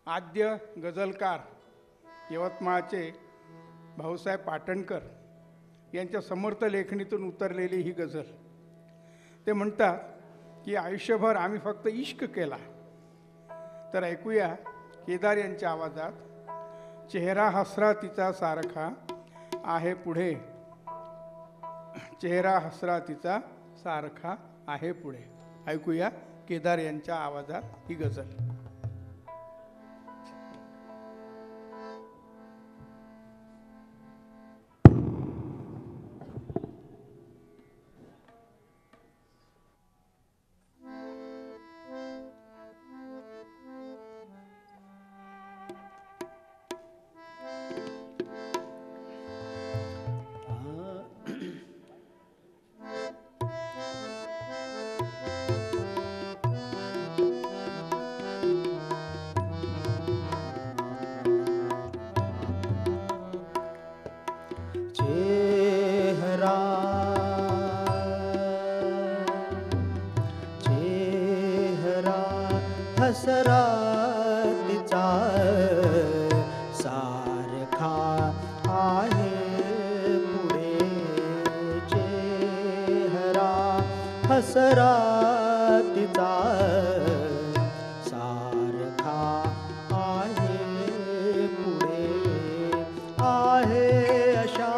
आद्य गझलकार यवतमाळचे भाऊसाहेब पाटणकर यांच्या समर्थ लेखणीतून उतरलेली ही गझल. ते म्हणतात की आयुष्यभर आम्ही फक्त इश्क केला. तर ऐकूया केदार यांच्या आवाजात. चेहरा हसरा तिचा सारखा आहे पुढे, चेहरा हसरा तिचा सारखा आहे पुढे. ऐकूया केदार यांच्या आवाजात ही गझल. हसरा तिचा सारखा आहे पुढे, चेहरा हसरा तिचा सारखा आहे पुढे. आहे अशा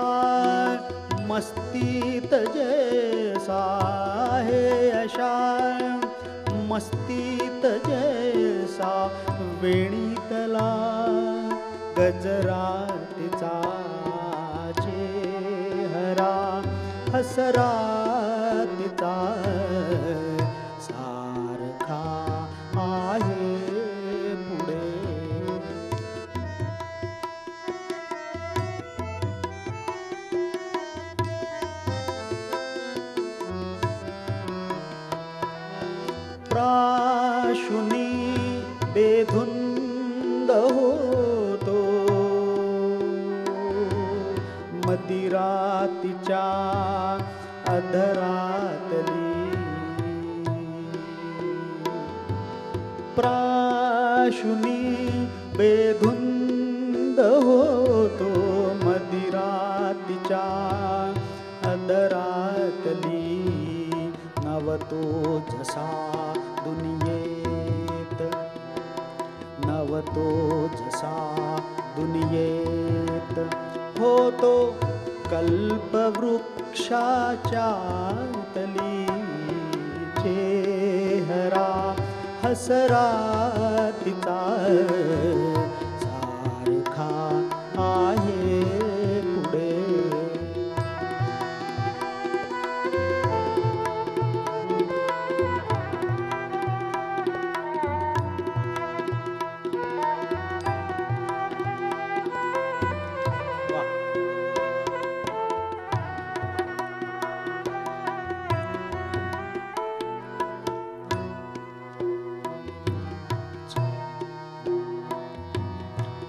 मस्तीत जैसा, आहे अशा मस्तीत जैसा वेणीतला गजरा तिचा, चेहरा हसरा तिचा सारखा आहे पुढे. प्राशुनी बेधुंद होतो मदिरा तिच्या अधरातली. प्राशुनी बेधुंद होतो मदिरा तिच्या अधरातली. नवतो जसा दुनियेत, नवतो जसा दुनियेत होतो कल्पवृक्षाच्या तली. चेहरा हसरा तिचा सारखा आहे पुढे.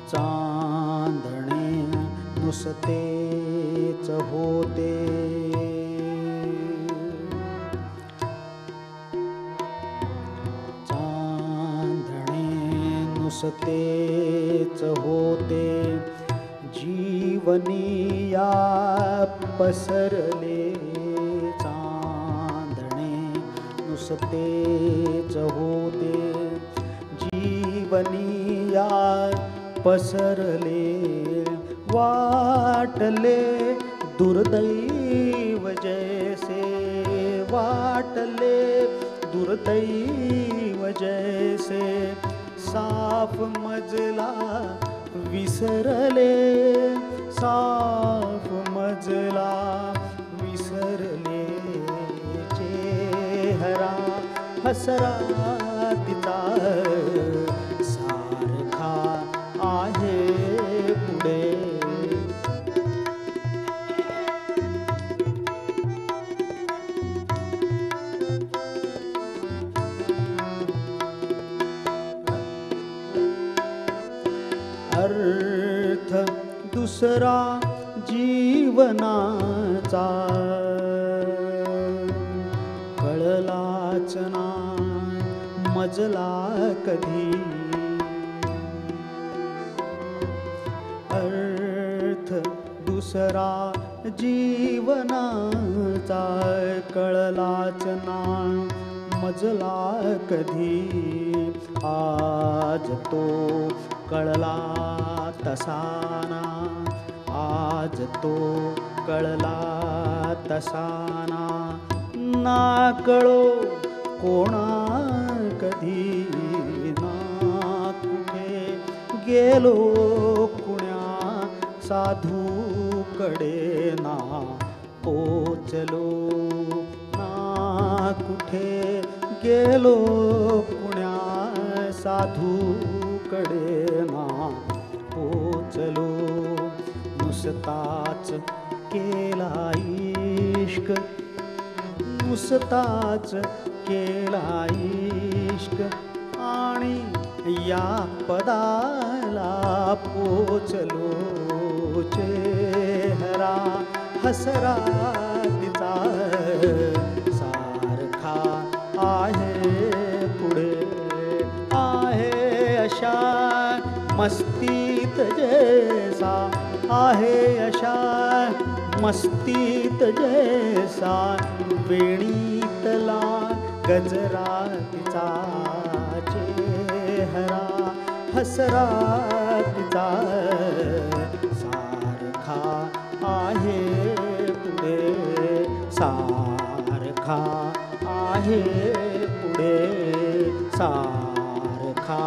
चांदणे नुसतेच होते, चांदणे नुसतेच होते जीवनिया पसरले. चांदणे नुसतेच होते जीवनिया पसरले. वाटले दुर्दैव जैसे, वाटले दुर्दैव जैसे साफ मजला विसरले, साफ मजला विसरले. चेहरा हसरा तिचा सारखा आहे पुढे. अर्थ दुसरा जीवनाचा कळलाच ना मजला कधी. दुसरा जीवनाचा कळलाच ना मजला कधी आज तो कळला तसाना आज तो कळला तसाना ना कळो कोणा कधी ना कुठे गेलो कुण्या साधूकडे ना पोचलो ना कुठे गेलो कुण्या साधूकडे ना पोचलो नुसताच केला इश्क नुसताच केला इश्क आणि या पदाला पोचलो चेहरा हसरा तिचा सारखा आहे पुढे आहे अशा मस्तीत जैसा आहे अशा मस्तीत जैसा वेणीतला गजरा तिचा चेहरा हसरा तिचा सारखा आहे पुढे सारखा आहे पुढे सारखा